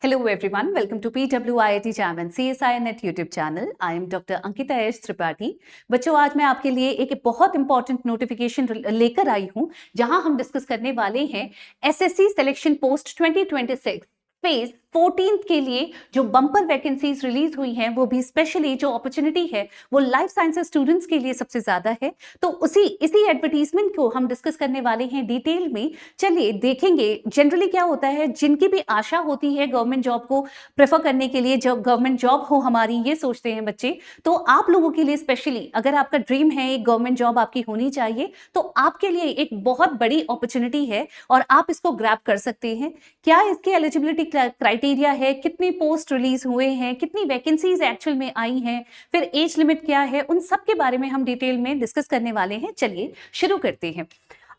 Hello everyone, welcome to PWIIT Jam and CSI Net YouTube channel. I am Dr. Ankita S. Tripathi. बच्चों आज मैं आपके लिए एक बहुत इंपॉर्टेंट नोटिफिकेशन लेकर आई हूं जहां हम डिस्कस करने वाले हैं एसएससी सिलेक्शन पोस्ट 2026 फेज 14 के लिए जो बम्पर वैकेंसीज रिलीज हुई हैं, वो भी स्पेशली जो अपॉर्चुनिटी है वो लाइफ साइंसेज स्टूडेंट्स के लिए सबसे ज्यादा है। तो इसी एडवर्टीजमेंट को हम डिस्कस करने वाले हैं डिटेल में। चलिए देखेंगे जनरली क्या होता है, जिनकी भी आशा होती है गवर्नमेंट जॉब को प्रेफर करने के लिए, जब गवर्नमेंट जॉब हो हमारी, ये सोचते हैं बच्चे। तो आप लोगों के लिए स्पेशली अगर आपका ड्रीम है एक गवर्नमेंट जॉब आपकी होनी चाहिए, तो आपके लिए एक बहुत बड़ी अपॉर्चुनिटी है और आप इसको ग्रैब कर सकते हैं। क्या इसकी एलिजिबिलिटी क्राइटेरिया है, कितने पोस्ट रिलीज हुए हैं, कितनी वैकेंसीज एक्चुअल में आई हैं, फिर एज लिमिट क्या है, उन सब के बारे में हम डिटेल में डिस्कस करने वाले हैं। चलिए शुरू करते हैं।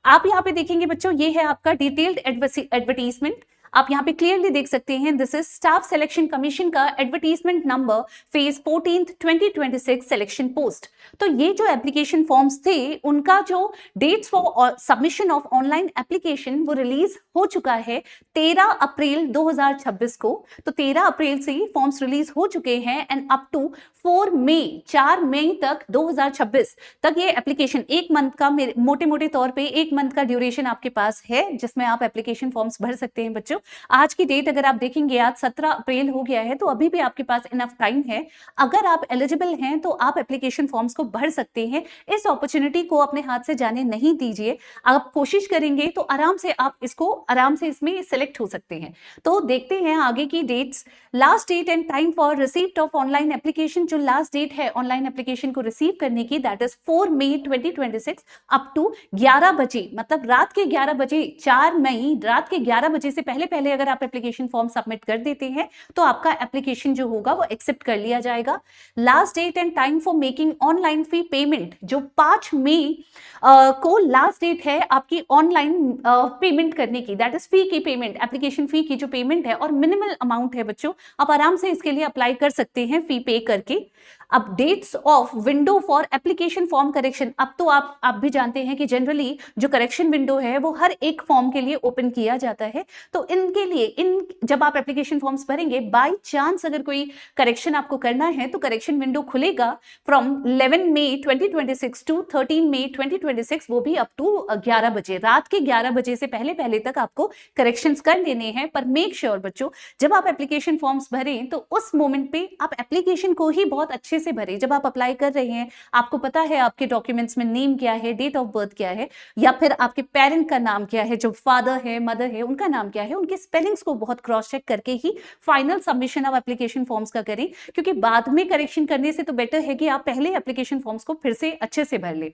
आप यहाँ पे देखेंगे बच्चों, ये है आपका डिटेल्ड एडवर्टीजमेंट। आप यहाँ पे क्लियरली देख सकते हैं, this is staff selection commission का advertisement number phase 14 2026 selection post. तो ये जो एप्लीकेशन फॉर्म्स थे उनका जो dates for submission of online application वो रिलीज हो चुका है 13 अप्रैल 2026 को। तो 13 अप्रैल से फॉर्म्स रिलीज हो चुके हैं एंड अप टू 4 मई तक 2026 तक ये एप्लीकेशन, एक मंथ का, मोटे मोटे तौर पे एक मंथ का ड्यूरेशन आपके पास है जिसमें आप एप्लीकेशन फॉर्म्स भर सकते हैं। बच्चों आज की डेट अगर आप देखेंगे, आज 17 अप्रैल हो गया है, तो अभी भी आपके पास इनफ टाइम है। अगर आप एलिजिबल हैं तो आप एप्लीकेशन फॉर्म्स को भर सकते हैं। इस अपॉर्चुनिटी को अपने हाथ से जाने नहीं दीजिए। आप कोशिश करेंगे तो आराम से इसमें सिलेक्ट हो सकते हैं। तो देखते हैं आगे की dates. Last date and time for receipt of online application, जो लास्ट डेट है ऑनलाइन एप्लीकेशन को रिसीव करने की, दैट इज 4 मई 2026 अप टू 11 बजे, मतलब रात के 11 बजे, 4 मई रात के 11 बजे से पहले अगर आप एप्लीकेशन फॉर्म सबमिट कर देते हैं तो आपका एप्लीकेशन जो होगा वो एक्सेप्ट कर लिया जाएगा। Last date and time for making online fee payment, जो 5 मई को लास्ट डेट है आपकी ऑनलाइन पेमेंट करने की, दैट इज फी की पेमेंट, एप्लीकेशन फी की जो पेमेंट है, और मिनिमल अमाउंट है बच्चों, आप आराम से इसके लिए अप्लाई कर सकते हैं फी पे करके। अब dates of window for application form correction, अब तो आप भी जानते हैं कि जनरली जो करेक्शन विंडो है वो हर एक फॉर्म के लिए ओपन किया जाता है। तो इनके लिए जब आप एप्लीकेशन फॉर्म्स भरेंगे, बाय चांस अगर कोई करेक्शन आपको करना है तो करेक्शन विंडो खुलेगा फ्रॉम 11 मई 2026 टू 13 मई 2026, वो भी अप टू 11 बजे, रात के 11 बजे से पहले तक आपको करेक्शंस कर लेने हैं। पर मेक श्योर बच्चों, जब आप एप्लीकेशन फॉर्म्स भरें तो उस मोमेंट पे आप एप्लीकेशन को ही बहुत अच्छे से भरें। जब आप अप्लाई कर रहे हैं, आपको पता है आपके डॉक्यूमेंट्स में नेम क्या है, डेट ऑफ बर्थ क्या है, या फिर आपके पेरेंट का नाम क्या है, जो फादर है मदर है उनका नाम क्या है, उनके स्पेलिंग्स को बहुत क्रॉस चेक करके ही final submission of application forms का करें, क्योंकि बाद में करेक्शन करने से तो बेटर है कि आप पहले एप्लीकेशन फॉर्म्स को फिर से अच्छे से भर लें।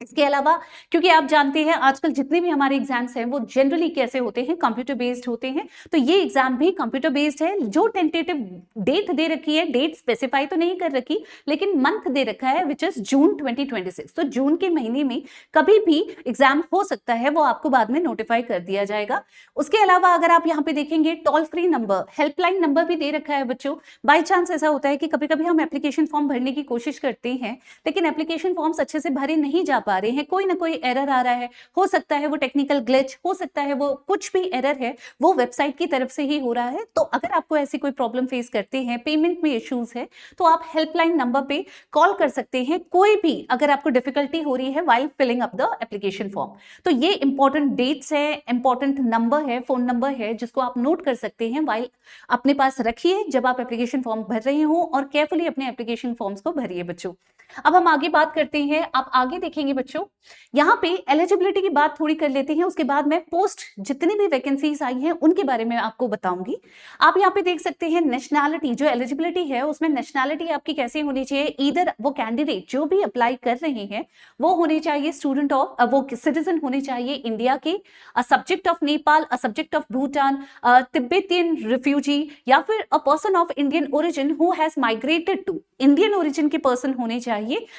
इसके अलावा, क्योंकि आप जानते हैं आजकल जितने भी हमारे एग्जाम्स हैं वो जनरली कैसे होते हैं, कंप्यूटर बेस्ड होते हैं, तो ये एग्जाम भी कंप्यूटर बेस्ड है। जो टेंटेटिव डेट दे रखी है, डेट स्पेसिफाई तो नहीं कर रखी, लेकिन मंथ दे रखा है विच इज जून 2026। तो जून के महीने में कभी भी एग्जाम हो सकता है, वो आपको बाद में नोटिफाई कर दिया जाएगा। उसके अलावा अगर आप यहाँ पे देखेंगे, toll free number, helpline number भी दे रखा है बच्चों। बाई चांस ऐसा होता है कि कभी कभी हम एप्लीकेशन फॉर्म भरने की कोशिश करते हैं, लेकिन एप्लीकेशन फॉर्म्स अच्छे से भरे नहीं जा पा रहे हैं, कोई ना कोई एरर आ रहा है, हो सकता है वो टेक्निकल ग्लिच, हो सकता है वो कुछ भी एरर है वो वेबसाइट की तरफ से ही हो रहा है। तो अगर आपको ऐसी कोई प्रॉब्लम फेस करते हैं, पेमेंट में इश्यूज है, तो आप हेल्पलाइन नंबर पे कॉल कर सकते हैं, कोई भी अगर आपको डिफिकल्टी हो रही है while filling up the application form. तो ये इंपॉर्टेंट डेट्स है, इंपॉर्टेंट नंबर है, फोन नंबर है, जिसको आप नोट कर सकते हैं, व्हाइल अपने पास रखिए जब आप एप्लीकेशन फॉर्म भर रहे हो, और केयरफुली अपने एप्लीकेशन फॉर्म्स को भरिए बच्चों। अब हम आगे बात करते हैं। आप आगे देखेंगे बच्चों, यहाँ पे एलिजिबिलिटी की बात थोड़ी कर लेते हैं, उसके बाद मैं पोस्ट जितनी भी वैकेंसीज आई हैं उनके बारे में आपको बताऊंगी। आप यहाँ पे देख सकते हैं नेशनैलिटी, जो एलिजिबिलिटी है उसमें नेशनैलिटी आपकी कैसे होनी चाहिए, इधर वो कैंडिडेट जो भी अप्लाई कर रहे हैं वो होने चाहिए स्टूडेंट ऑफ, वो सिटीजन होने चाहिए इंडिया के, a subject of Nepal, a subject of Bhutan, Tibetan refugee, या फिर a person of Indian origin who has migrated to, Indian origin के पर्सन होने चाहिए।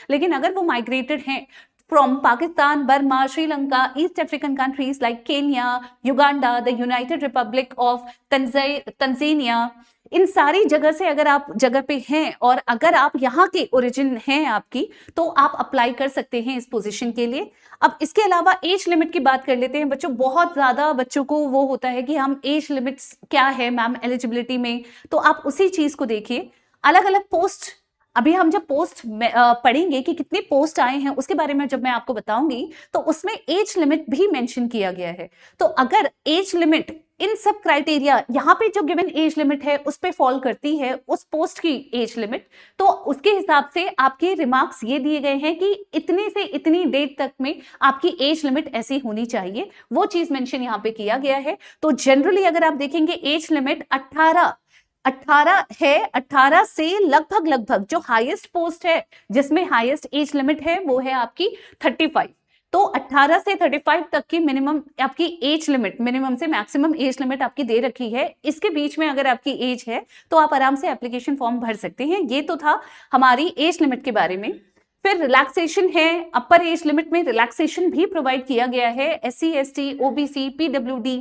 लेकिन अगर वो माइग्रेटेड हैं from Pakistan, Burma, Sri Lanka, East African countries like Kenya, Uganda, the United Republic of Tanzania, इन सारी जगह से अगर आप जगह पे हैं और अगर आप यहाँ के ओरिजिन हैं आपकी, तो आप अप्लाई कर सकते हैं इस पोजीशन के लिए। अब इसके अलावा एज लिमिट की बात कर लेते हैं बच्चों। बहुत ज्यादा बच्चों को वो होता है कि हम एज लिमिट्स क्या है मैम एलिजिबिलिटी में, तो आप उसी चीज को देखिए। अलग अलग पोस्ट, अभी हम जब पोस्ट पढ़ेंगे कि कितने पोस्ट आए हैं उसके बारे में जब मैं आपको बताऊंगी, तो उसमें एज लिमिट भी मेंशन किया गया है। तो अगर एज लिमिट इन सब क्राइटेरिया यहाँ पे जो गिवन एज लिमिट है उस पे फॉल करती है, उस पोस्ट की एज लिमिट, तो उसके हिसाब से आपके रिमार्क्स ये दिए गए हैं कि इतने से इतनी डेट तक में आपकी एज लिमिट ऐसी होनी चाहिए, वो चीज मेंशन यहाँ पे किया गया है। तो जनरली अगर आप देखेंगे एज लिमिट 18 है। 18 से लगभग जो हाईएस्ट पोस्ट है जिसमें हाईएस्ट एज लिमिट है वो है आपकी 35। तो 18 से 35 तक की मिनिमम आपकी एज लिमिट, मिनिमम से मैक्सिमम एज लिमिट आपकी दे रखी है। इसके बीच में अगर आपकी एज है तो आप आराम से एप्लीकेशन फॉर्म भर सकते हैं। ये तो था हमारी एज लिमिट के बारे में। फिर रिलैक्सेशन है, अपर एज लिमिट में रिलैक्सेशन भी प्रोवाइड किया गया है। SC ST OBC PWD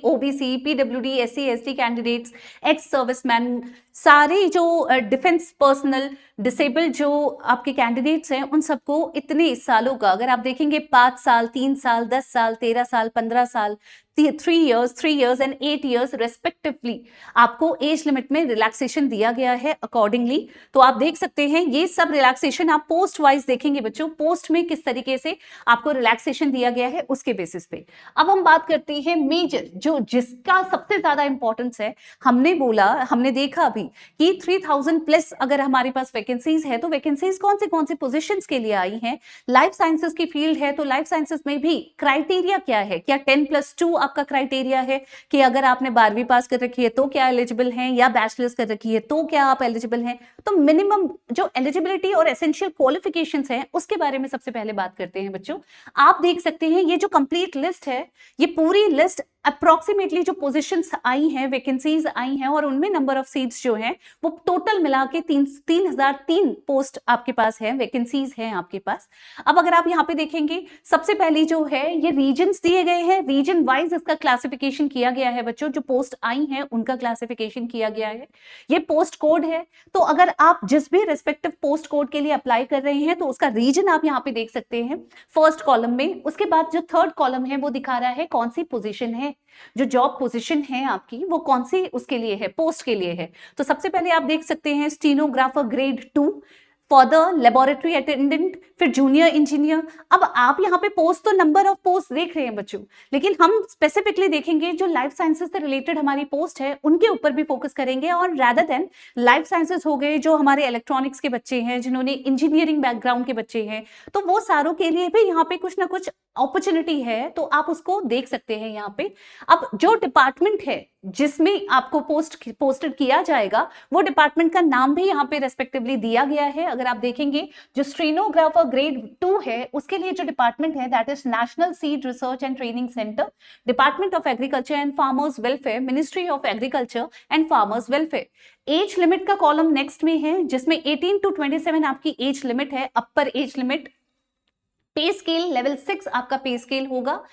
OBC PWD SC ST candidates, ex serviceman, सारे जो डिफेंस पर्सनल, डिसेबल्ड जो आपके कैंडिडेट्स हैं, उन सबको इतने सालों का, अगर आप देखेंगे 5 साल, 3 साल, 10 साल, 13 साल, 15 साल, 3 years and 8 years रेस्पेक्टिवली आपको एज लिमिट में रिलैक्सेशन दिया गया है अकॉर्डिंगली। तो आप देख सकते हैं ये सब रिलैक्सेशन आप पोस्ट वाइज देखेंगे बच्चों, पोस्ट में किस तरीके से आपको रिलैक्सेशन दिया गया है उसके बेसिस पे। अब हम बात करते हैं मेजर, जो जिसका सबसे ज्यादा इंपॉर्टेंस है। हमने देखा अभी कि 3000 प्लस अगर हमारे पास वैकेंसीज है, तो वैकेंसीज कौन सी पोजीशंस के लिए आई हैं। लाइफ साइंसेस की फील्ड है, तो लाइफ साइंसेस में भी क्राइटेरिया क्या है, क्या 10+2 आपका क्राइटेरिया है कि अगर आपने 12वीं पास कर रखी है तो क्या एलिजिबल हैं, या बैचलर्स कर रखी है तो क्या आप एलिजिबल हैं। तो मिनिमम जो एलिजिबिलिटी और एसेंशियल क्वालिफिकेशंस हैं उसके बारे में सबसे पहले बात करते हैं बच्चों। आप देख सकते हैं ये जो कंप्लीट लिस्ट है, ये पूरी लिस्ट अप्रोक्सीमेटली जो पोजीशंस आई हैं, वैकेंसीज आई हैं, और उनमें नंबर ऑफ सीट्स जो हैं वो टोटल मिला के 3003 पोस्ट आपके पास है, वैकेंसीज हैं आपके पास। अब अगर आप यहाँ पे देखेंगे, सबसे पहली जो है ये रीजन्स दिए गए हैं, रीजन वाइज इसका क्लासिफिकेशन किया गया है बच्चों। जो पोस्ट आई हैं उनका क्लासिफिकेशन किया गया है। ये पोस्ट कोड है, तो अगर आप जिस भी रिस्पेक्टिव पोस्ट कोड के लिए अप्लाई कर रहे हैं तो उसका रीजन आप यहाँ पे देख सकते हैं फर्स्ट कॉलम में। उसके बाद जो थर्ड कॉलम है वो दिखा रहा है कौन सी पोजीशन है, जो जॉब पोजीशन है आपकी वो कौन सी उसके लिए है, पोस्ट के लिए है। तो सबसे पहले आप देख सकते हैं stenographer grade 2 for the laboratory attendant, फिर जूनियर इंजीनियर। अब आप यहाँ पे पोस्ट तो नंबर ऑफ पोस्ट देख रहे हैं बच्चों, लेकिन हम स्पेसिफिकली देखेंगे जो लाइफ साइंसेस से रिलेटेड हमारी पोस्ट है उनके ऊपर भी फोकस करेंगे। और रादर देन लाइफ साइंसेस हो गए, जो हमारे इलेक्ट्रॉनिक्स के बच्चे हैं, जिन्होंने इंजीनियरिंग बैकग्राउंड के बच्चे हैं, तो वो सारों के लिए भी यहाँ पे कुछ ना कुछ अपॉर्चुनिटी है, तो आप उसको देख सकते हैं यहाँ पे। अब जो डिपार्टमेंट है जिसमें आपको पोस्टेड किया जाएगा, वो डिपार्टमेंट का नाम भी यहाँ पे रेस्पेक्टिवली दिया गया है। अगर आप देखेंगे जो स्टेनोग्राफर ग्रेड 2 है उसके लिए जो डिपार्टमेंट है that is national seed research and training centre, department of agriculture and farmers welfare, ministry of agriculture and farmers welfare. Age limit का कॉलम नेक्स्ट में है जिसमें 18 to 27 आपकी एज लिमिट है, अपर एज लिमिट। पे स्केल लेवल 6 आपका पे scale होगा।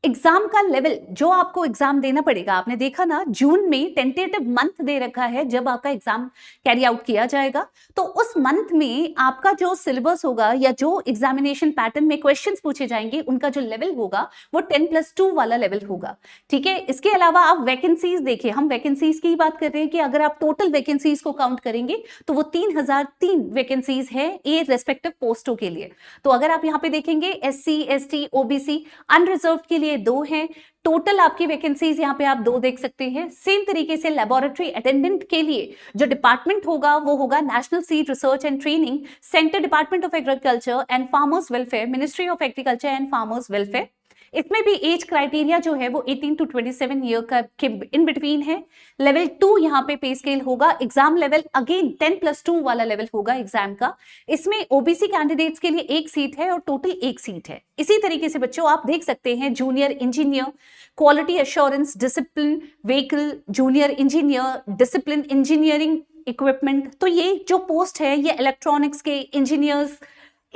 एग्जाम का लेवल, जो आपको एग्जाम देना पड़ेगा, आपने देखा ना जून में टेंटेटिव मंथ दे रखा है जब आपका एग्जाम कैरी आउट किया जाएगा, तो उस मंथ में आपका जो सिलेबस होगा या जो एग्जामिनेशन पैटर्न में क्वेश्चंस पूछे जाएंगे उनका जो लेवल होगा वो 10+2 वाला लेवल होगा। ठीक है, इसके अलावा आप वैकेंसीज देखिए, हम वैकेंसीज की बात कर रहे हैं कि अगर आप टोटल वैकेंसीज को काउंट करेंगे तो वो 3003 वैकेंसीज है ये रेस्पेक्टिव पोस्टों के लिए। तो अगर आप यहाँ पे देखेंगे SC ST OBC अनरिजर्व के लिए 2 हैं, टोटल आपकी वैकेंसीज यहाँ पे आप 2 देख सकते हैं। सेम तरीके से लेबोरेटरी अटेंडेंट के लिए जो डिपार्टमेंट होगा वो होगा national seed research and training centre, department of agriculture and farmers welfare, ministry of agriculture and farmers welfare. इसमें भी एज क्राइटेरिया जो है वो 18 to 27 ईयर का के इन बिटवीन है। लेवल 2 यहाँ पे पे स्केल होगा। एग्जाम लेवल अगेन 10+2 वाला लेवल होगा एग्जाम का। इसमें ओबीसी कैंडिडेट्स के लिए 1 सीट है और टोटल 1 सीट है। इसी तरीके से बच्चों आप देख सकते हैं junior engineer, quality assurance, discipline vehicle, junior engineer, discipline engineering equipment. तो ये जो पोस्ट है ये इलेक्ट्रॉनिक्स के इंजीनियर्स,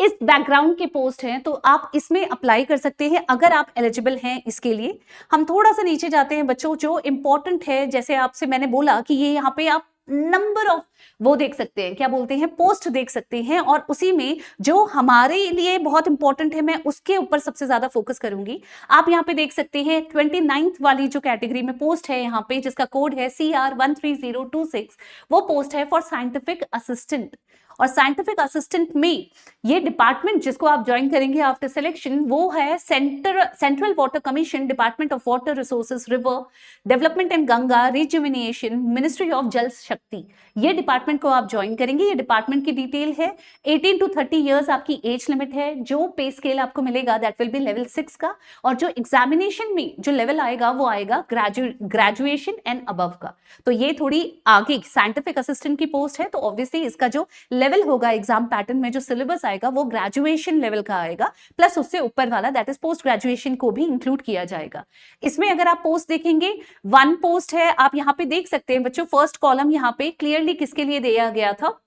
इस बैकग्राउंड के पोस्ट हैं तो आप इसमें अप्लाई कर सकते हैं अगर आप एलिजिबल हैं इसके लिए। हम थोड़ा सा नीचे जाते हैं बच्चों, जो इंपॉर्टेंट है, जैसे आपसे मैंने बोला कि ये यहाँ पे आप नंबर ऑफ वो देख सकते हैं, क्या बोलते हैं, पोस्ट देख सकते हैं, और उसी में जो हमारे लिए बहुत इंपॉर्टेंट है मैं उसके ऊपर सबसे ज्यादा फोकस करूंगी। आप यहाँ पे देख सकते हैं 29th वाली जो कैटेगरी में पोस्ट है यहाँ पे, जिसका कोड है CR13026, वो पोस्ट है फॉर साइंटिफिक असिस्टेंट। और साइंटिफिक असिस्टेंट में ये डिपार्टमेंट जिसको आप ज्वाइन करेंगे आफ्टर सिलेक्शन वो है central water commission, department of water resources, river development and Ganga rejuvenation, ministry of जल शक्ति। ये डिपार्टमेंट को आप ज्वाइन करेंगे। ये डिपार्टमेंट की डिटेल है। 18 to 30 ईयर्स आपकी एज लिमिट है। जो पे स्केल आपको मिलेगा दैट विल बी लेवल 6 का, और जो एग्जामिनेशन में जो लेवल आएगा वो आएगा ग्रेजुएशन एंड अबव का। तो ये थोड़ी आगे साइंटिफिक असिस्टेंट की पोस्ट है, तो ऑब्वियसली इसका जो लेवल होगा एग्जाम पैटर्न में, जो सिलेबस आएगा वो ग्रेजुएशन लेवल का आएगा, प्लस उससे ऊपर वाला दैट इज पोस्ट ग्रेजुएशन को भी इंक्लूड किया जाएगा। इसमें अगर आप पोस्ट देखेंगे, 1 पोस्ट है, आप यहाँ पे देख सकते हैं बच्चों, फर्स्ट कॉलम यहाँ पे क्लियरली किसके लिए दिया गया था,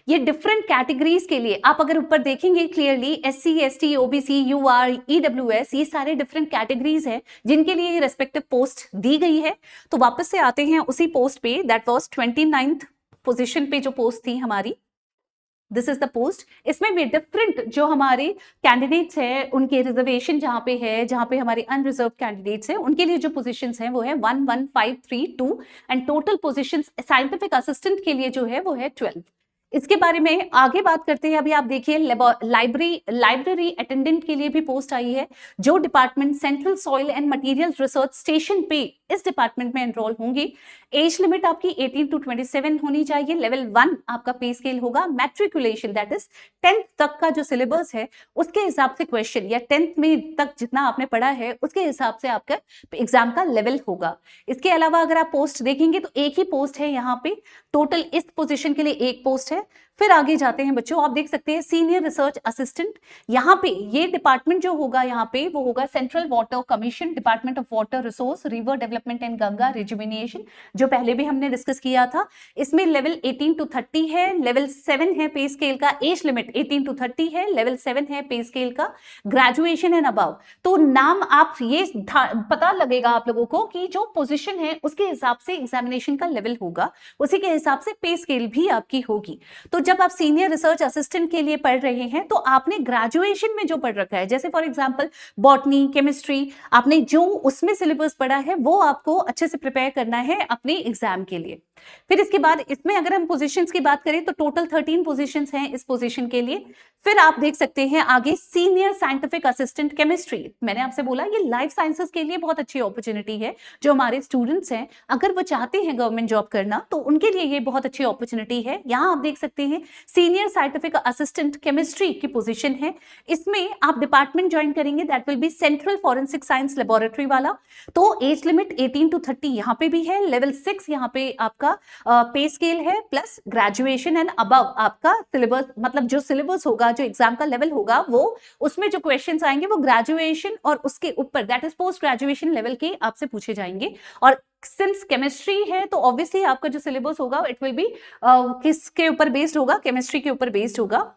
ये डिफरेंट कैटेगरीज के लिए। आप अगर ऊपर देखेंगे clearly SC ST OBC UR EWS, ये सारे डिफरेंट कैटेगरीज हैं जिनके लिए ये रेस्पेक्टिव पोस्ट दी गई है। तो वापस से आते हैं उसी पोस्ट पे, दैट वाज 29th पोजीशन पे जो पोस्ट थी हमारी, दिस इज द पोस्ट। इसमें भी डिफरेंट जो हमारे कैंडिडेट्स हैं उनके रिजर्वेशन जहां पे है, जहां पे हमारे अनरिजर्व कैंडिडेट्स हैं उनके लिए जो पोजीशंस हैं वो है 11532, and total positions scientific assistant के लिए जो है वो है 12। इसके बारे में आगे बात करते हैं। अभी आप देखिए लाइब्रेरी अटेंडेंट के लिए भी पोस्ट आई है, जो department central soil and material research station पे इस डिपार्टमेंट में एनरोल होंगी। एज लिमिट आपकी 18 to 27 होनी चाहिए। लेवल 1 आपका पे स्केल होगा। मैट्रिकुलेशन दैट इज 10th तक का जो सिलेबस है उसके हिसाब से क्वेश्चन, या 10th में तक जितना आपने पढ़ा है उसके हिसाब से आपका एग्जाम का लेवल होगा। इसके अलावा अगर आप पोस्ट देखेंगे तो एक ही पोस्ट है यहाँ पे, टोटल इस पोजीशन के लिए एक पोस्ट है। फिर आगे जाते हैं बच्चों, आप देख सकते हैं सीनियर रिसर्च असिस्टेंट। यहाँ पे ये डिपार्टमेंट जो होगा यहाँ पे वो होगा central water commission, department of water resource, river development and Ganga rejuvenation, जो पहले भी हमने डिस्कस किया था। इसमें लेवल 18 to 30 है, लेवल 7 है पे स्केल का, एज लिमिट 18 to 30 है, लेवल 7 है पे स्केल का, ग्रेजुएशन एंड अबव। तो नाम आप ये पता लगेगा आप लोगों को कि जो पोजिशन है उसके हिसाब से एग्जामिनेशन का लेवल होगा, उसी के हिसाब से पे स्केल भी आपकी होगी। तो जब आप सीनियर रिसर्च असिस्टेंट के लिए पढ़ रहे हैं तो आपने ग्रेजुएशन में जो पढ़ रखा है, जैसे फॉर एग्जांपल बॉटनी, केमिस्ट्री, आपने जो उसमें सिलेबस पढ़ा है वो आपको अच्छे से प्रिपेयर करना है अपने एग्जाम के लिए। फिर इसके बाद इसमें अगर हम पोजीशंस की बात करें तो टोटल 13 पोजीशंस हैं इस पोजीशन के लिए। फिर आप देख सकते हैं आगे सीनियर साइंटिफिक असिस्टेंट केमिस्ट्री। मैंने आपसे बोला ये लाइफ साइंसेस के लिए बहुत अच्छी अपॉर्चुनिटी है। जो हमारे स्टूडेंट्स हैं अगर वो चाहते हैं गवर्नमेंट जॉब करना तो उनके लिए ये बहुत अच्छी अपॉर्चुनिटी है। यहाँ आप देख सकते हैं सीनियर साइंटिफिक असिस्टेंट केमिस्ट्री की पोजीशन है। इसमें आप डिपार्टमेंट ज्वाइन करेंगे that will be central Forensic Science laboratory वाला। तो एज लिमिट 18 to 30 यहाँ पे भी है, लेवल 6 यहाँ पे आपका पे स्केल है, प्लस ग्रेजुएशन एंड अबव आपका सिलेबस, मतलब जो सिलेबस होगा, जो एग्जाम का लेवल होगा वो उसमें जो क्वेश्चंस आएंगे वो ग्रेजुएशन और उसके ऊपर that is post graduation level के आपसे पूछे जाएंगे। और सिंस केमिस्ट्री है तो ऑब्वियसली आपका जो सिलेबस होगा इट विल बी किसके ऊपर बेस्ड होगा, केमिस्ट्री के ऊपर बेस्ड होगा।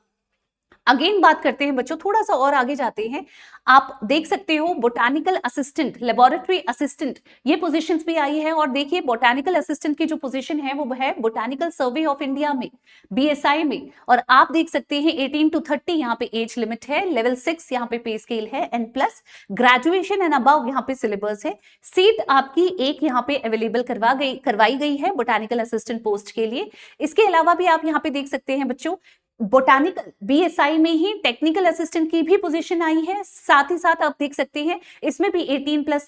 अगेन बात करते हैं बच्चों, थोड़ा सा और आगे जाते हैं। आप देख सकते हो बोटानिकल असिस्टेंट, लेबोरेटरी असिस्टेंट, ये पोजीशंस भी आई है। और देखिए बोटानिकल असिस्टेंट की जो पोजीशन है वो है बोटानिकल सर्वे ऑफ इंडिया में, BSI में। और आप देख सकते हैं 18 to 30 यहाँ पे एज लिमिट है, लेवल 6 यहाँ पे पे स्केल है, and plus graduation and above यहाँ पे सिलेबस है। सीट आपकी एक यहाँ पे अवेलेबल करवाई गई है बोटानिकल असिस्टेंट पोस्ट के लिए। इसके अलावा भी आप यहाँ पे देख सकते हैं बच्चों बोटानिकल BSI में ही टेक्निकल असिस्टेंट की भी पोजीशन आई है। साथ ही साथ आप देख सकते हैं इसमें भी 18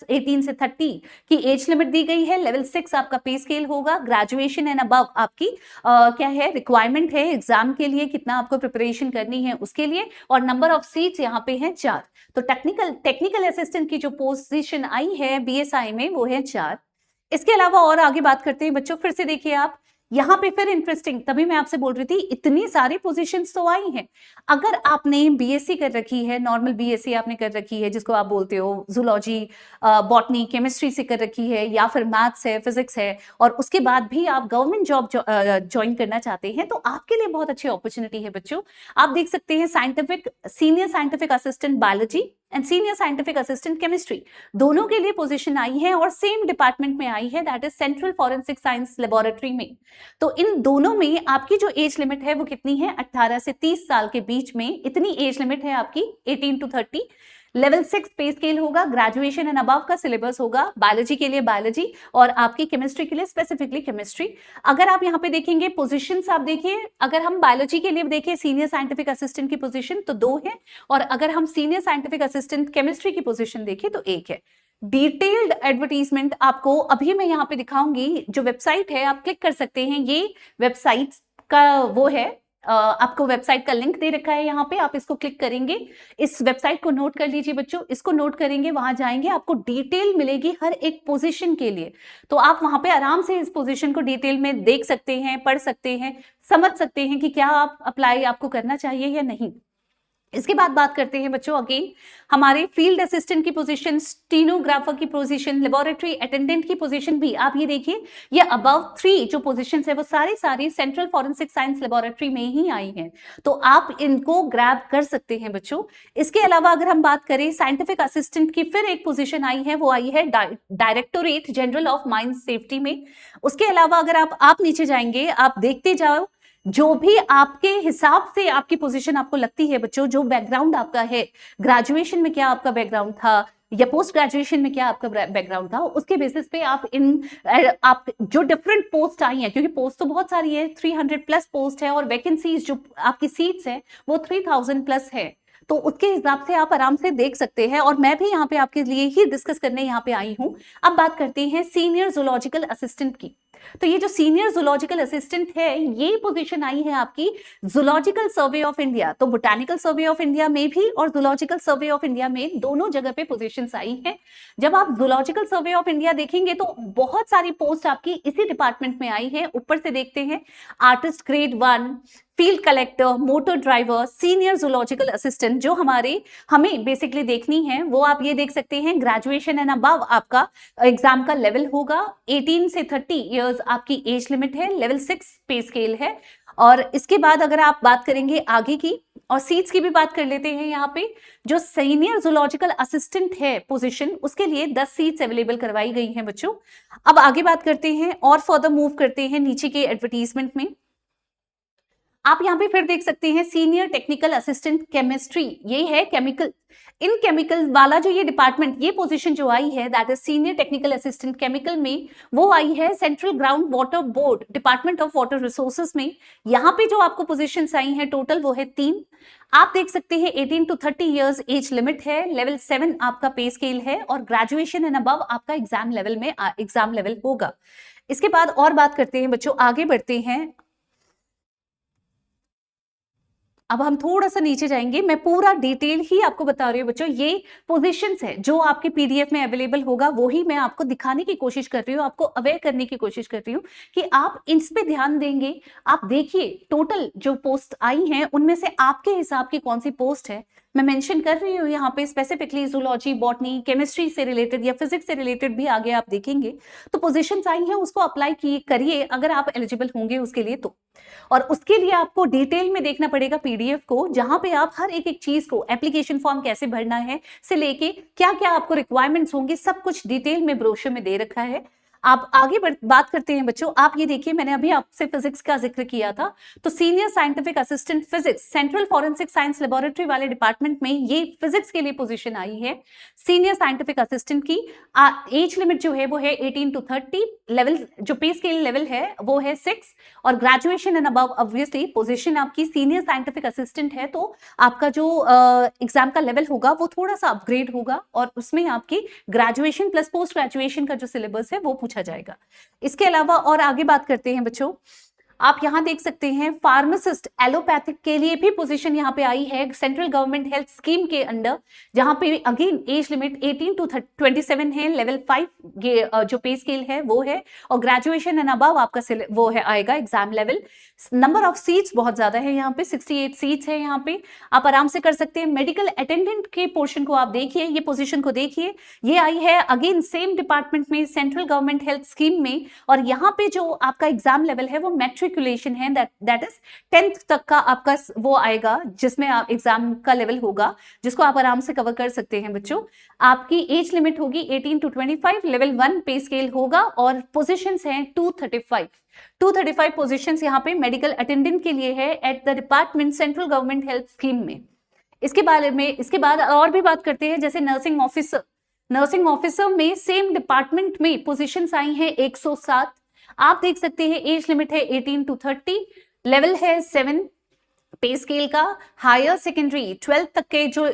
से 30 की एज लिमिट दी गई है, लेवल 6 आपका पे स्केल होगा, ग्रेजुएशन एंड अबव आपकी क्या है रिक्वायरमेंट है एग्जाम के लिए, कितना आपको प्रिपरेशन करनी है उसके लिए, और नंबर ऑफ सीट्स यहाँ पे है 4। तो टेक्निकल असिस्टेंट की जो पोजीशन आई है BSI में वो है 4। इसके अलावा और आगे बात करते हैं बच्चों, फिर से देखिए आप यहाँ पे फिर इंटरेस्टिंग, तभी मैं आपसे बोल रही थी इतनी सारी पोजीशंस तो आई हैं। अगर आपने बीएससी कर रखी है, नॉर्मल बीएससी आपने कर रखी है जिसको आप बोलते हो जूलॉजी, बॉटनी, केमिस्ट्री से कर रखी है, या फिर मैथ्स है, फिजिक्स है, और उसके बाद भी आप गवर्नमेंट जॉब ज्वाइन करना चाहते हैं, तो आपके लिए बहुत अच्छी अपॉर्चुनिटी है बच्चों। आप देख सकते हैं scientific, senior scientific assistant biology and senior scientific assistant chemistry, दोनों के लिए पोजीशन आई है और सेम डिपार्टमेंट में आई है, that is central Forensic Science Laboratory में। तो इन दोनों में आपकी जो एज लिमिट है वो कितनी है, 18 से 30 साल के बीच में इतनी एज लिमिट है आपकी, 18 to 30। लेवल 6 पे स्केल होगा, ग्रेजुएशन एंड अबव का सिलेबस होगा, बायोलॉजी के लिए बायोलॉजी और आपकी केमिस्ट्री के लिए स्पेसिफिकली केमिस्ट्री। अगर आप यहाँ पे देखेंगे पोजीशंस, आप देखिए, अगर हम बायोलॉजी के लिए देखें सीनियर साइंटिफिक असिस्टेंट की पोजीशन तो 2 है, और अगर हम सीनियर साइंटिफिक असिस्टेंट केमिस्ट्री की पोजीशन देखें तो 1 है। डिटेल्ड एडवर्टीजमेंट आपको अभी मैं यहाँ पे दिखाऊंगी, जो वेबसाइट है आप क्लिक कर सकते हैं, ये वेबसाइट का वो है, आपको वेबसाइट का लिंक दे रखा है यहाँ पे, आप इसको क्लिक करेंगे, इस वेबसाइट को नोट कर लीजिए बच्चों, इसको नोट करेंगे, वहां जाएंगे, आपको डिटेल मिलेगी हर एक पोजीशन के लिए, तो आप वहां पे आराम से इस पोजीशन को डिटेल में देख सकते हैं, पढ़ सकते हैं, समझ सकते हैं कि क्या आप अप्लाई आपको करना चाहिए या नहीं। इसके बाद बात करते हैं बच्चों अगेन हमारे फील्ड असिस्टेंट की पोजीशन, स्टीनोग्राफर की पोजीशन, लेबोरेटरी अटेंडेंट की पोजीशन भी आप ये देखिए, ये अबव 3 जो पोजीशंस है वो सारी सेंट्रल फॉरेंसिक साइंस लेबोरेटरी में ही आई हैं, तो आप इनको ग्रैब कर सकते हैं बच्चों। इसके अलावा अगर हम बात करें साइंटिफिक असिस्टेंट की, फिर एक पोजीशन आई है, वो आई है directorate general of mine safety में। उसके अलावा अगर आप नीचे जाएंगे, आप देखते जाओ, जो भी आपके हिसाब से आपकी पोजीशन आपको लगती है बच्चों, जो बैकग्राउंड आपका है, ग्रेजुएशन में क्या आपका बैकग्राउंड था या पोस्ट ग्रेजुएशन में क्या आपका बैकग्राउंड था, उसके बेसिस पे आप जो डिफरेंट पोस्ट आई हैं, क्योंकि पोस्ट तो बहुत सारी है, 300 प्लस पोस्ट है, और वैकेंसीज जो आपकी सीट्स है वो 3000 प्लस है, तो उसके हिसाब से आप आराम से देख सकते हैं, और मैं भी यहाँ पे आपके लिए ही डिस्कस करने यहाँ पे आई हूँ। अब बात करते हैं सीनियर जूलॉजिकल असिस्टेंट की। तो ये जो सीनियर जूलॉजिकल असिस्टेंट है, ये पोजीशन आई है आपकी जूलॉजिकल सर्वे ऑफ इंडिया, तो बोटानिकल सर्वे ऑफ इंडिया में भी और जूलॉजिकल सर्वे ऑफ इंडिया में, दोनों जगह पे पोजीशंस आई है। जब आप जूलॉजिकल सर्वे ऑफ इंडिया देखेंगे तो बहुत सारी पोस्ट आपकी इसी डिपार्टमेंट में आई है। ऊपर से देखते हैं, artist grade 1, field collector, motor driver, senior zoological assistant, जो हमें बेसिकली देखनी है वो आप ये देख सकते हैं, ग्रेजुएशन एंड अबव आपका एग्जाम का लेवल होगा, 18 से 30 इयर्स आपकी एज लिमिट है, लेवल 6 पे स्केल है। और इसके बाद अगर आप बात करेंगे आगे की, और सीट्स की भी बात कर लेते हैं, यहाँ पे जो सीनियर जूलॉजिकल असिस्टेंट है पोजीशन, उसके लिए 10 सीट्स अवेलेबल करवाई गई हैं बच्चों। अब आगे बात करते हैं और फर्दर मूव करते हैं नीचे के एडवर्टीजमेंट में। आप यहाँ पे फिर देख सकते हैं सीनियर टेक्निकल असिस्टेंट केमिस्ट्री, ये है केमिकल, इन केमिकल वाला जो ये डिपार्टमेंट, ये पोजीशन जो आई है that is senior technical assistant chemical में, वो आई है central ground water board, department of water resources में। यहाँ पे जो आपको पोजीशंस आई हैं टोटल वो है 3। आप देख सकते हैं 18 to 30 इयर्स एज लिमिट है, लेवल 7 आपका पे स्केल है, और ग्रेजुएशन एंड अबव आपका एग्जाम लेवल होगा। इसके बाद और बात करते हैं बच्चों, आगे बढ़ते हैं। अब हम थोड़ा सा नीचे जाएंगे, मैं पूरा डिटेल ही आपको बता रही हूँ बच्चों, ये पोजीशंस है जो आपके पीडीएफ में अवेलेबल होगा, वो ही मैं आपको दिखाने की कोशिश कर रही हूँ, आपको अवेयर करने की कोशिश कर रही हूँ कि आप इस पे ध्यान देंगे। आप देखिए टोटल जो पोस्ट आई हैं उनमें से आपके हिसाब की कौन सी पोस्ट है, मैं मेंशन कर रही हूँ यहाँ पे स्पेसिफिकली जूलॉजी, बॉटनी, केमिस्ट्री से रिलेटेड या फिजिक्स से रिलेटेड भी आगे आप देखेंगे, तो पोजीशंस आई हैं, उसको अप्लाई करिए अगर आप एलिजिबल होंगे उसके लिए तो। और उसके लिए आपको डिटेल में देखना पड़ेगा पीडीएफ को, जहां पे आप हर एक चीज को, एप्लीकेशन फॉर्म कैसे भरना है से लेके क्या क्या आपको रिक्वायरमेंट्स होंगे, सब कुछ डिटेल में ब्रोशर में दे रखा है। आप आगे बात करते हैं बच्चों। आप ये देखिए, मैंने अभी आपसे फिजिक्स का जिक्र किया था, तो senior scientific assistant physics, central Forensic Science laboratory वाले डिपार्टमेंट में ये फिजिक्स के लिए पोजीशन आई है। सीनियर साइंटिफिक असिस्टेंट की एज लिमिट जो है वो है 18 to 30, लेवल जो पे स्केल लेवल है वो है 6, और graduation and above obviously position आपकी सीनियर साइंटिफिक असिस्टेंट है, तो आपका जो एग्जाम का लेवल होगा वो थोड़ा सा अपग्रेड होगा, और उसमें आपकी ग्रेजुएशन प्लस पोस्ट ग्रेजुएशन का जो सिलेबस है वो पूछा जाएगा। इसके अलावा और आगे बात करते हैं बच्चों, आप यहाँ देख सकते हैं फार्मासिस्ट एलोपैथिक के लिए भी पोजीशन यहाँ पे आई है सेंट्रल गवर्नमेंट हेल्थ स्कीम के अंडर, जहाँ पे अगेन एज लिमिट 18 to 27 है, लेवल 5 जो पे स्केल है वो है, और ग्रेजुएशन एंड अबव आपका वो है आएगा exam level. Number of seats बहुत ज्यादा है यहाँ पे, 68 सीट्स है यहाँ पे, आप आराम से कर सकते हैं। मेडिकल अटेंडेंट के पोर्शन को आप देखिए, ये पोजीशन को देखिए, ये आई है अगेन सेम डिपार्टमेंट में सेंट्रल गवर्नमेंट हेल्थ स्कीम में, और यहाँ पे जो आपका एग्जाम लेवल है वो मैट्रिकुलेशन है, दैट इज 10th तक का आपका वो आएगा, जिसमें आप एग्जाम का लेवल होगा, जिसको आप आराम से कवर कर सकते हैं बच्चों। आपकी एज लिमिट होगी 18 to 25, लेवल 1 पे स्केल होगा, और पोजीशंस हैं 235 पोजीशंस यहाँ पे मेडिकल अटेंडेंट के लिए है at the department central government health scheme में। इसके बाद और भी बात करते हैं, जैसे नर्सिंग ऑफिसर में सेम डिपार्टमेंट में पोजीशंस आई हैं 107। आप देख सकते हैं एज लिमिट है 18 to 30, लेवल है 7 पे स्केल का। हायर सेकेंडरी 12th तक के जो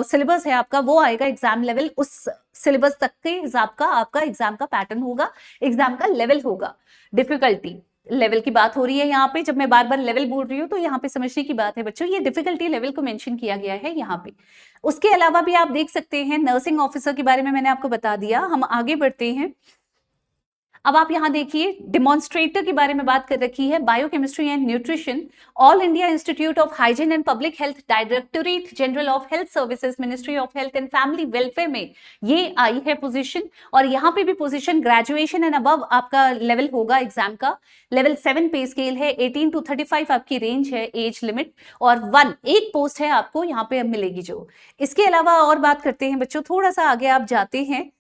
सिलेबस है आपका वो आएगा एग्जाम लेवल, उस सिलेबस तक के हिसाब का आपका एग्जाम का पैटर्न होगा, एग्जाम का लेवल होगा। डिफिकल्टी लेवल की बात हो रही है यहाँ पे, जब मैं बार बार लेवल बोल रही हूँ तो यहाँ पे समझने की बात है बच्चों, ये डिफिकल्टी लेवल को मेंशन किया गया है यहाँ पे। उसके अलावा भी आप देख सकते हैं नर्सिंग ऑफिसर के बारे में मैंने आपको बता दिया। हम आगे बढ़ते हैं। अब आप यहाँ देखिए डिमॉन्स्ट्रेटर के बारे में बात कर रखी है, biochemistry and nutrition, all India institute of hygiene and public health, directorate general of health services, ministry of health and family welfare में ये आई है पोजीशन। और यहाँ पे भी पोजीशन ग्रेजुएशन एंड अबव आपका लेवल होगा एग्जाम का, लेवल 7 पे स्केल है, 18 to 35 आपकी रेंज है एज लिमिट, और 1 पोस्ट है आपको यहाँ पे अब मिलेगी जो। इसके अलावा और बात करते हैं बच्चों, थोड़ा सा आगे आप जाते हैं,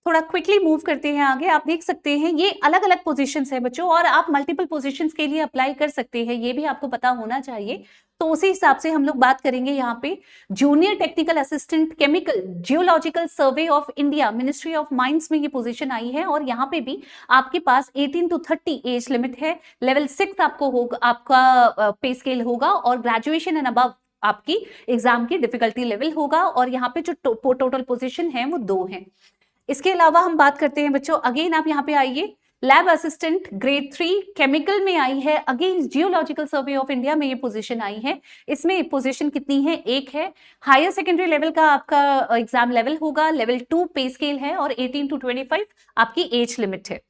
थोड़ा क्विकली मूव करते हैं आगे। आप देख सकते हैं ये अलग अलग पोजीशंस है बच्चों, और आप मल्टीपल पोजीशंस के लिए अप्लाई कर सकते हैं, ये भी आपको पता होना चाहिए। तो उसी हिसाब से हम लोग बात करेंगे यहाँ पे। Junior technical assistant chemical geological survey of India, ministry of mines में ये पोजीशन आई है, और यहाँ पे भी आपके पास 18 to 30 एज लिमिट है, लेवल 6 आपको होगा, आपका पे स्केल होगा, और ग्रेजुएशन एंड अबव आपकी एग्जाम की डिफिकल्टी लेवल होगा, और यहाँ पे जो टोटल पोजीशन है वो 2 हैं। इसके अलावा हम बात करते हैं बच्चों, अगेन आप यहाँ पे आइए, लैब असिस्टेंट ग्रेड 3 केमिकल में आई है, again geological survey of India में ये पोजीशन आई है। इसमें पोजीशन कितनी है? 1 है। हायर सेकेंडरी लेवल का आपका एग्जाम लेवल होगा, लेवल 2 पे स्केल है, और 18 to 25 आपकी एज लिमिट है।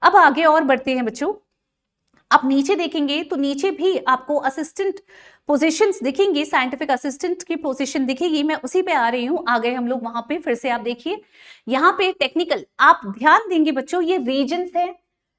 अब आगे और बढ़ते हैं बच्चों, आप नीचे देखेंगे तो नीचे भी आपको असिस्टेंट पोजीशंस दिखेंगी, साइंटिफिक असिस्टेंट की पोजीशन दिखेगी, मैं उसी पे आ रही हूं, आ गए हम लोग वहां पे। फिर से आप देखिए यहाँ पे टेक्निकल, आप ध्यान देंगे बच्चों, ये रीजन्स है,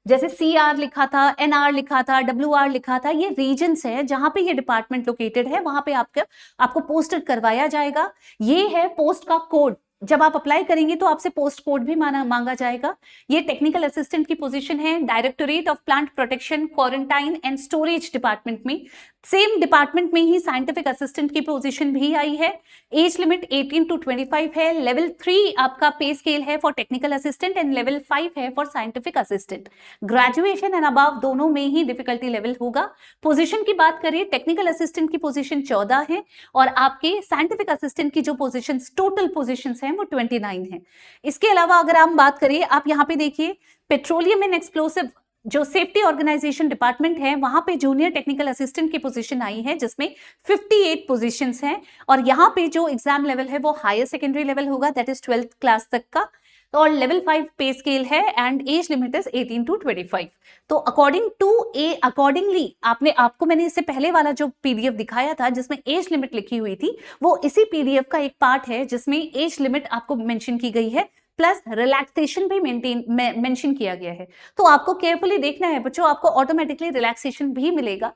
जैसे CR लिखा था, NR लिखा था, WR लिखा था, ये रीजन्स है जहां पे ये डिपार्टमेंट लोकेटेड है, वहां पे आपको पोस्टेड करवाया जाएगा। ये है पोस्ट का कोड, जब आप अप्लाई करेंगे तो आपसे पोस्ट कोड भी मांगा जाएगा। ये टेक्निकल असिस्टेंट की पोजीशन है, directorate of plant protection, quarantine and storage department में। सेम डिपार्टमेंट में ही साइंटिफिक असिस्टेंट की पोजीशन भी आई है। एज लिमिट 18 to 25 है, लेवल 3 आपका पे स्केल है for technical assistant, and level 5 है for scientific assistant. Graduation and above दोनों में ही डिफिकल्टी लेवल होगा। पोजीशन की बात करें, टेक्निकल असिस्टेंट की पोजीशन 14 है, और आपके साइंटिफिक असिस्टेंट की जो पोजीशन टोटल पोजीशन है वो 29 है। इसके अलावा अगर हम बात करें, आप यहाँ पे देखिए पेट्रोलियम एंड एक्सप्लोसिव जो सेफ्टी ऑर्गेनाइजेशन डिपार्टमेंट है, वहां पे जूनियर टेक्निकल असिस्टेंट की पोजीशन आई है, जिसमें 58 पोजीशंस हैं, और यहाँ पे जो एग्जाम लेवल है वो हायर सेकेंडरी लेवल होगा, दैट इज 12th क्लास तक का, और लेवल 5 पे स्केल है, and age limit is 18 to 25। तो अकॉर्डिंगली आपको मैंने इससे पहले वाला जो PDF दिखाया था जिसमें एज लिमिट लिखी हुई थी, वो इसी PDF का एक पार्ट है जिसमें एज लिमिट आपको मेंशन की गई है, प्लस रिलैक्सेशन भी मेंशन किया गया है। तो आपको केयरफुली देखना है बच्चों, आपको ऑटोमेटिकली रिलैक्सेशन भी मिलेगा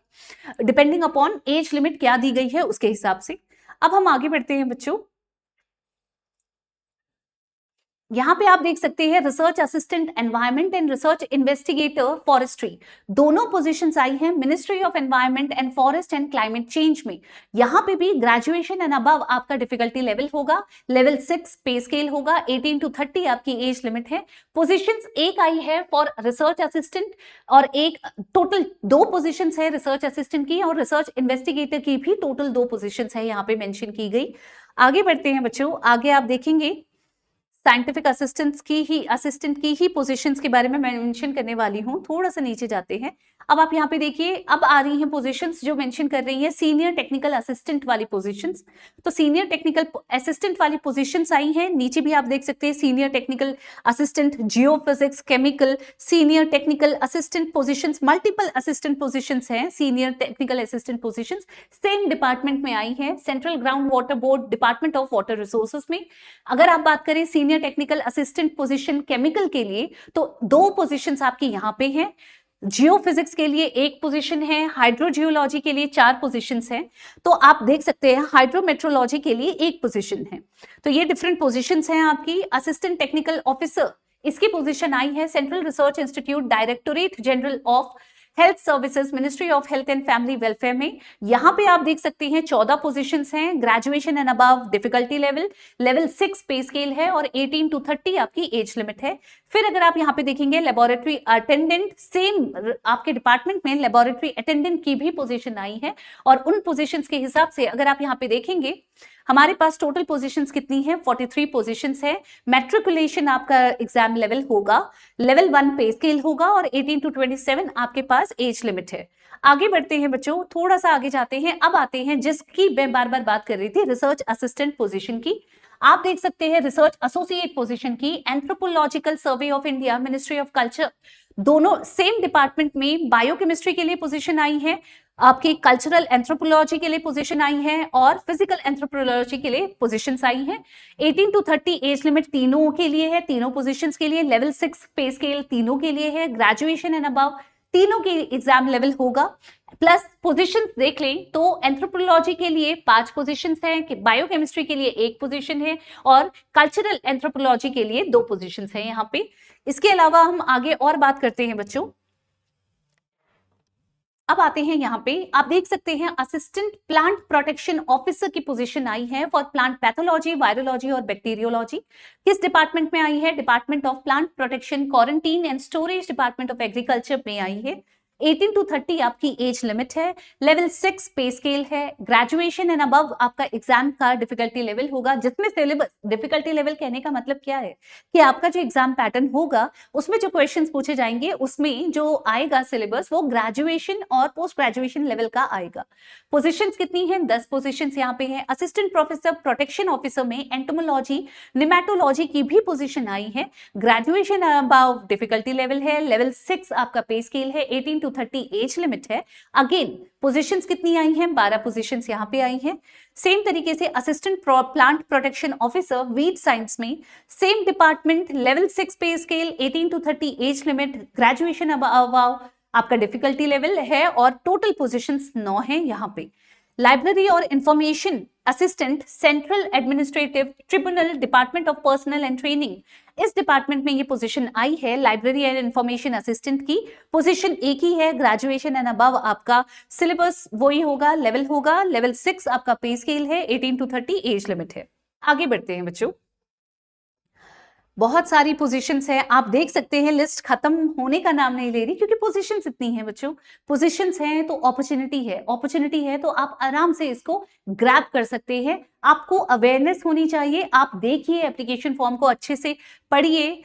डिपेंडिंग अपॉन एज लिमिट क्या दी गई है उसके हिसाब से। अब हम आगे बढ़ते हैं बच्चों, यहाँ पे आप देख सकते हैं research assistant environment and research investigator forestry, दोनों पोजीशंस आई हैं ministry of environment and forest and climate change में। यहाँ पे भी ग्रेजुएशन एंड अबव आपका डिफिकल्टी लेवल होगा, लेवल 6 पे स्केल होगा, 18 to 30 आपकी एज लिमिट है। पोजीशंस एक आई है फॉर रिसर्च असिस्टेंट, और एक टोटल 2 पोजीशंस है रिसर्च असिस्टेंट की, और रिसर्च इन्वेस्टिगेटर की भी टोटल 2 पोजीशंस है यहाँ पे मेंशन की गई। आगे बढ़ते हैं बच्चों, आगे आप देखेंगे साइंटिफिक असिस्टेंट की ही पोजीशंस के बारे में मैं मेंशन करने वाली हूँ। थोड़ा सा नीचे जाते हैं। अब आप यहाँ पे देखिए, अब आ रही हैं पोजीशंस जो मेंशन कर रही है सीनियर टेक्निकल असिस्टेंट वाली पोजीशंस। तो सीनियर टेक्निकल असिस्टेंट वाली पोजीशंस आई हैं। नीचे भी आप देख सकते हैं senior technical assistant geophysics chemical, senior technical assistant positions, multiple assistant positions हैं। Senior technical assistant positions same department में आई है, central ground water board, department of water resources में। अगर आप बात करें senior technical assistant position chemical के लिए, तो 2 पोजीशंस आपकी यहाँ पे हैं। जियोफिजिक्स के लिए 1 पोजीशन है, हाइड्रोजियोलॉजी के लिए 4 पोजीशंस हैं। तो आप देख सकते हैं हाइड्रोमेट्रोलॉजी के लिए 1 पोजीशन है। तो ये डिफरेंट पोजीशंस हैं आपकी। असिस्टेंट टेक्निकल ऑफिसर, इसकी पोजीशन आई है central research institute, directorate general of health services, ministry of health and family welfare में। यहाँ पे आप देख सकते हैं 14 पोजीशंस हैं। Graduation and above difficulty level 6 pay scale है और 18 to 30 आपकी एज लिमिट है। फिर अगर आप यहाँ पे देखेंगे लेबोरेटरी अटेंडेंट, सेम आपके डिपार्टमेंट में लेबोरेटरी अटेंडेंट की भी पोजीशन आई है। और उन पोजीशंस के हिसाब से अगर आप यहाँ पे देखेंगे, हमारे पास टोटल पोजीशंस कितनी है, 43 पोजीशंस है। मैट्रिकुलेशन आपका एग्जाम लेवल होगा, लेवल 1 पे स्केल होगा और 18 to 27 आपके पास एज लिमिट है। आगे बढ़ते हैं बच्चों, थोड़ा सा आगे जाते हैं। अब आते हैं जिसकी मैं बार बार बात कर रही थी, रिसर्च असिस्टेंट पोजीशन की। आप देख सकते हैं रिसर्च एसोसिएट पोजीशन की, anthropological survey of India, ministry of culture, दोनों सेम डिपार्टमेंट में। बायोकेमिस्ट्री के लिए पोजीशन आई है, आपकी कल्चरल एंथ्रोपोलॉजी के लिए पोजीशन आई है और फिजिकल एंथ्रोपोलॉजी के लिए पोजीशंस आई हैं। 18 to 30 एज लिमिट तीनों के लिए है, तीनों पोजीशंस के लिए। लेवल 6 पे स्केल तीनों के लिए है। ग्रेजुएशन एंड अबव तीनों की एग्जाम लेवल होगा। प्लस पोजीशन देख लें तो एंथ्रोपोलॉजी के लिए 5 पोजीशंस हैं, बायोकेमिस्ट्री के लिए 1 पोजीशन है और कल्चरल एंथ्रोपोलॉजी के लिए 2 पोजीशंस हैं यहाँ पे। इसके अलावा हम आगे और बात करते हैं बच्चों। अब आते हैं यहाँ पे, आप देख सकते हैं असिस्टेंट प्लांट प्रोटेक्शन ऑफिसर की पोजीशन आई है फॉर प्लांट पैथोलॉजी, वायरोलॉजी और बैक्टीरियोलॉजी। किस डिपार्टमेंट में आई है, department of plant protection, quarantine and storage, department of agriculture में आई है। 18 to 30 आपकी एज लिमिट है। लेवल 6 पे स्केल है। ग्रेजुएशन एंड अबव आपका एग्जाम का डिफिकल्टी लेवल होगा, जिसमें सिलेबस, डिफिकल्टी लेवल कहने का मतलब क्या है कि आपका जो एग्जाम पैटर्न होगा उसमें जो क्वेश्चंस पूछे जाएंगे उसमें जो आएगा सिलेबस वो ग्रेजुएशन और पोस्ट ग्रेजुएशन लेवल का आएगा। पोजीशंस कितनी है, 10 पोजीशंस यहाँ पे है। असिस्टेंट प्रोफेसर प्रोटेक्शन ऑफिसर में एंटोमोलॉजी, निमेटोलॉजी की भी पोजीशन आई है। ग्रेजुएशन अबव डिफिकल्टी लेवल है। लेवल 6 आपका पे स्केल है। 18 to 30 एज लिमिट है। अगेन पोजीशंस कितनी आई हैं, 12 पोजीशंस यहाँ पे आई हैं। सेम तरीके से assistant plant protection officer weed science में, same department, level 6 pay scale, 18 to 30 age limit, graduation above आपका डिफिकल्टी लेवल है और टोटल पोजीशंस 9 हैं यहाँ पे। लाइब्रेरी और information assistant, central administrative tribunal, department of personal and training, इस department में ये पोजीशन आई है। लाइब्रेरी एंड इंफॉर्मेशन असिस्टेंट की पोजीशन एक ही है। ग्रेजुएशन एंड अबव आपका सिलेबस वही होगा, लेवल होगा। लेवल 6 आपका पे स्केल है। 18 to 30 एज लिमिट है। आगे बढ़ते हैं बच्चों, बहुत सारी पोजीशंस है। आप देख सकते हैं लिस्ट खत्म होने का नाम नहीं ले रही क्योंकि पोजीशंस इतनी हैं बच्चों। पोजीशंस हैं तो अपॉर्चुनिटी है तो आप आराम से इसको ग्रैब कर सकते हैं। आपको अवेयरनेस होनी चाहिए। आप देखिए एप्लीकेशन फॉर्म को अच्छे से पढ़िए,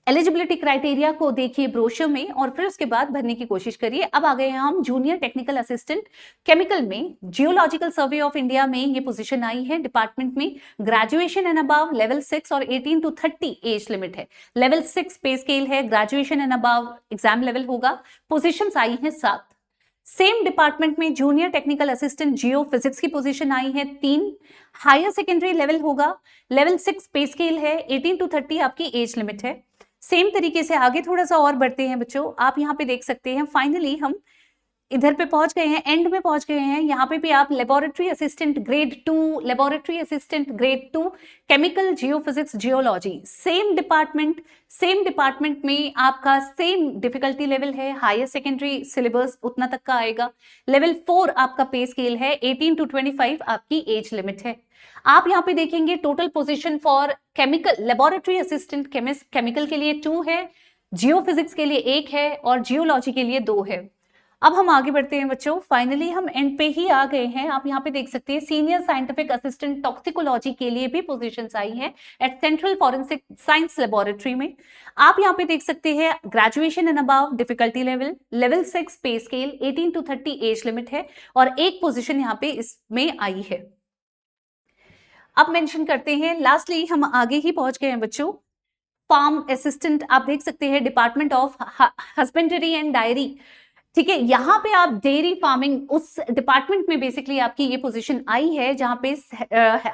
एलिजिबिलिटी क्राइटेरिया को देखिए ब्रोशर में और फिर उसके बाद भरने की कोशिश करिए। अब आ गए हैं हम जूनियर टेक्निकल असिस्टेंट केमिकल में। जियोलॉजिकल सर्वे ऑफ इंडिया में ये पोजीशन आई है डिपार्टमेंट में। ग्रेजुएशन एंड अबव, लेवल 6 और 18 to 30 एज लिमिट है। लेवल 6 पे स्केल है। Graduation and above exam level होगा। पोजीशंस आई हैं 7। सेम डिपार्टमेंट में जूनियर टेक्निकल असिस्टेंट जियो फिजिक्स की पोजीशन आई है 3। हायर सेकेंडरी लेवल होगा। लेवल 6 पे स्केल है। 18 to 30 आपकी एज लिमिट है। सेम तरीके से आगे थोड़ा सा और बढ़ते हैं बच्चों। आप यहाँ पे देख सकते हैं फाइनली हम इधर पे पहुंच गए हैं, एंड में पहुंच गए हैं। यहाँ पे भी आप laboratory assistant grade 2, laboratory assistant grade 2, chemical, geophysics, geology, same department में आपका सेम डिफिकल्टी लेवल है। हायर सेकेंडरी सिलेबस उतना तक का आएगा। लेवल 4 आपका पे स्केल है। 18 to 25 आपकी एज लिमिट है। आप यहाँ पे देखेंगे total position for chemical, laboratory assistant chemical के लिए 2 है, जियोफिजिक्स के लिए 1 है और जियोलॉजी के लिए 2 है। अब हम आगे बढ़ते हैं बच्चों, फाइनली हम एंड पे ही आ गए हैं। आप यहाँ पे देख सकते हैं सीनियर साइंटिफिक असिस्टेंट टॉक्सिकोलॉजी के लिए भी पोजीशंस आई हैं at Central Forensic Science Laboratory में। आप यहाँ पे देख सकते हैं graduation and above, difficulty level, level 6 pay scale, 18 to 30 age limit है और एक पोजीशन यहाँ पे इसमें आई है। अब मेंशन करते हैं, लास्टली हम आगे ही पहुंच गए हैं बच्चों, फार्म असिस्टेंट। आप देख सकते हैं department of husbandry and diary, ठीक है। यहाँ पे आप डेयरी फार्मिंग उस डिपार्टमेंट में बेसिकली आपकी ये पोजीशन आई है, जहाँ पे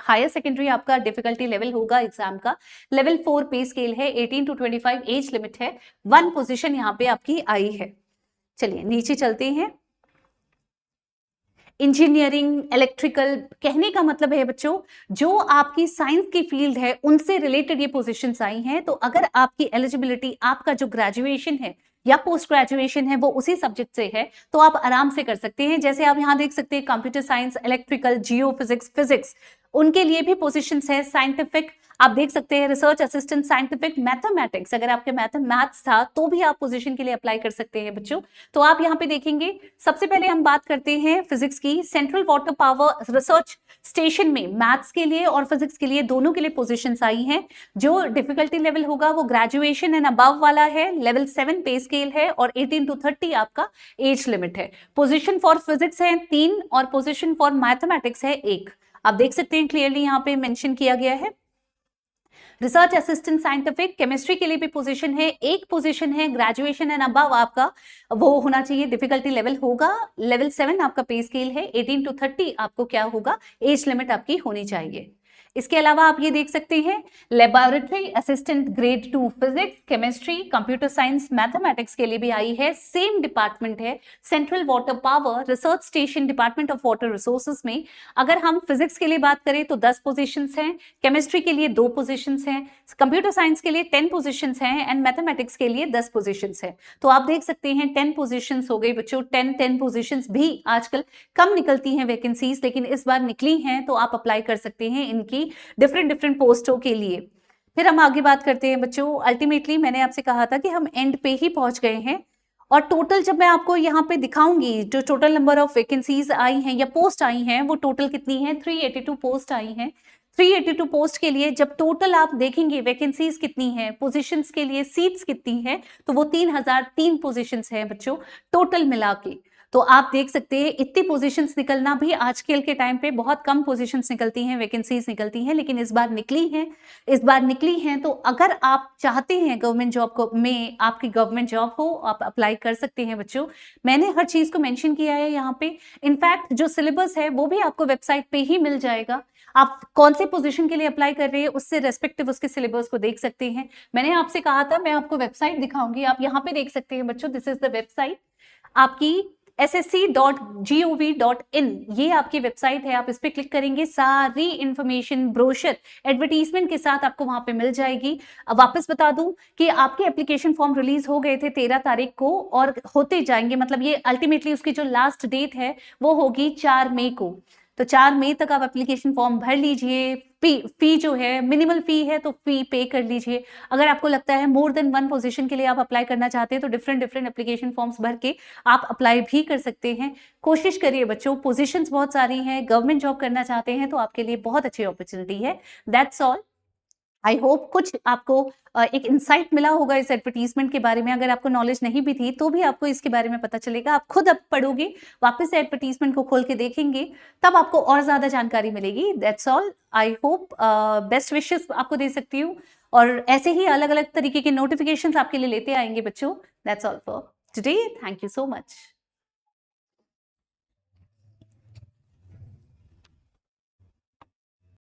हायर सेकेंडरी आपका डिफिकल्टी लेवल होगा एग्जाम का, लेवल 4 पे स्केल है, 18 to 25 एज लिमिट है, 1 पोजीशन यहाँ पे आपकी आई है। चलिए नीचे चलते हैं। इंजीनियरिंग, इलेक्ट्रिकल, कहने का मतलब है बच्चों जो आपकी साइंस की फील्ड है उनसे रिलेटेड ये पोजीशंस आई हैं। तो अगर आपकी एलिजिबिलिटी, आपका जो ग्रेजुएशन है या पोस्ट ग्रेजुएशन है वो उसी सब्जेक्ट से है तो आप आराम से कर सकते हैं। जैसे आप यहाँ देख सकते हैं कंप्यूटर साइंस, इलेक्ट्रिकल, जियो फिजिक्स, फिजिक्स, उनके लिए भी पोजीशंस है। साइंटिफिक आप देख सकते हैं रिसर्च असिस्टेंट साइंटिफिक, मैथमेटिक्स, अगर आपके मैथ्स था तो भी आप पोजीशन के लिए अप्लाई कर सकते हैं बच्चों। तो आप यहाँ पे देखेंगे, सबसे पहले हम बात करते हैं फिजिक्स की। Central water power research station में मैथ्स के लिए और फिजिक्स के लिए दोनों के लिए पोजीशंस आई हैं। जो डिफिकल्टी लेवल होगा वो ग्रेजुएशन एंड अबव वाला है, लेवल 7 पे स्केल है और 18 to 30 आपका एज लिमिट है। पोजीशन फॉर फिजिक्स है 3 और पोजीशन फॉर मैथमेटिक्स है 1। आप देख सकते हैं क्लियरली यहाँ पे मेंशन किया गया है। रिसर्च असिस्टेंट साइंटिफिक केमिस्ट्री के लिए भी पोजीशन है, 1 पोजीशन है। ग्रेजुएशन एंड अबव आपका वो होना चाहिए, डिफिकल्टी लेवल होगा लेवल 7 आपका पे स्केल है, 18 to 30 आपको क्या होगा, एज लिमिट आपकी होनी चाहिए। इसके अलावा आप ये देख सकते हैं laboratory assistant grade 2 physics, chemistry, computer science, mathematics के लिए भी आई है। सेम डिपार्टमेंट है, central water power research station, department of water resources में। अगर हम फिजिक्स के लिए बात करें तो 10 पोजीशंस हैं, केमिस्ट्री के लिए 2 पोजीशंस हैं, कंप्यूटर साइंस के लिए 10 पोजीशंस हैं एंड मैथमेटिक्स के लिए 10 पोजीशंस हैं। तो आप देख सकते हैं 10 पोजीशंस हो गई बच्चों। 10 पोजीशंस भी आजकल कम निकलती हैं वैकेंसीज, लेकिन इस बार निकली हैं तो आप अप्लाई कर सकते हैं इनकी डिफरेंट पोस्टों के लिए। फिर हम आगे बात करते हैं बच्चों। अल्टीमेटली मैंने आपसे कहा था कि हम एंड पे ही पहुंच गए हैं और टोटल जब मैं आपको यहाँ पे दिखाऊंगी जो टोटल नंबर ऑफ वैकेंसीज आई हैं या पोस्ट आई हैं वो टोटल कितनी है, 382 पोस्ट आई हैं। 382 पोस्ट के लिए जब टोटल आप देखेंगे वैकेंसीज कितनी है, पोजीशंस के लिए सीट्स कितनी है, तो वो 3003 पोजीशंस है बच्चों टोटल मिला के। तो आप देख सकते हैं इतनी पोजीशंस निकलना भी आजकल के टाइम पे बहुत कम पोजीशंस निकलती हैं, वैकेंसीज निकलती हैं, लेकिन इस बार निकली हैं। तो अगर आप चाहते हैं गवर्नमेंट जॉब को में आपकी गवर्नमेंट जॉब हो, आप अप्लाई कर सकते हैं बच्चों। मैंने हर चीज को मेंशन किया है यहाँ पे। इनफैक्ट जो सिलेबस है वो भी आपको वेबसाइट पे ही मिल जाएगा। आप कौन से पोजीशन के लिए अप्लाई कर रहे हैं उससे रेस्पेक्टिव उसके सिलेबस को देख सकते हैं। मैंने आपसे कहा था मैं आपको वेबसाइट दिखाऊंगी, आप यहाँ पे देख सकते हैं बच्चों। दिस इज द वेबसाइट आपकी ssc.gov.in, ये आपकी वेबसाइट है। आप इस पे क्लिक करेंगे, सारी इंफॉर्मेशन, ब्रोशर, एडवर्टीजमेंट के साथ आपको वहां पे मिल जाएगी। अब वापस बता दूं कि आपके एप्लीकेशन फॉर्म रिलीज हो गए थे 13 तारीख को और होते जाएंगे, मतलब ये अल्टीमेटली उसकी जो लास्ट डेट है वो होगी 4 मई को। तो 4 मई तक आप एप्लीकेशन फॉर्म भर लीजिए। फी जो है मिनिमल फी है तो फी पे कर लीजिए। अगर आपको लगता है मोर देन 1 पोजीशन के लिए आप अप्लाई करना चाहते हैं तो डिफरेंट एप्लीकेशन फॉर्म्स भर के आप अप्लाई भी कर सकते हैं। कोशिश करिए बच्चों, पोजीशंस बहुत सारी हैं, गवर्नमेंट जॉब करना चाहते हैं तो आपके लिए बहुत अच्छी अपॉर्चुनिटी है। That's all. आई होप कुछ आपको एक इंसाइट मिला होगा इस एडवर्टीजमेंट के बारे में। अगर आपको नॉलेज नहीं भी थी तो भी आपको इसके बारे में पता चलेगा। आप खुद अब पढ़ोगे, वापस से एडवर्टीजमेंट को खोल के देखेंगे, तब आपको और ज्यादा जानकारी मिलेगी। That's all. I hope best wishes आपको दे सकती हूँ और ऐसे ही अलग अलग तरीके के नोटिफिकेशंस आपके लिए लेते आएंगे बच्चों। That's all for today. Thank you so much.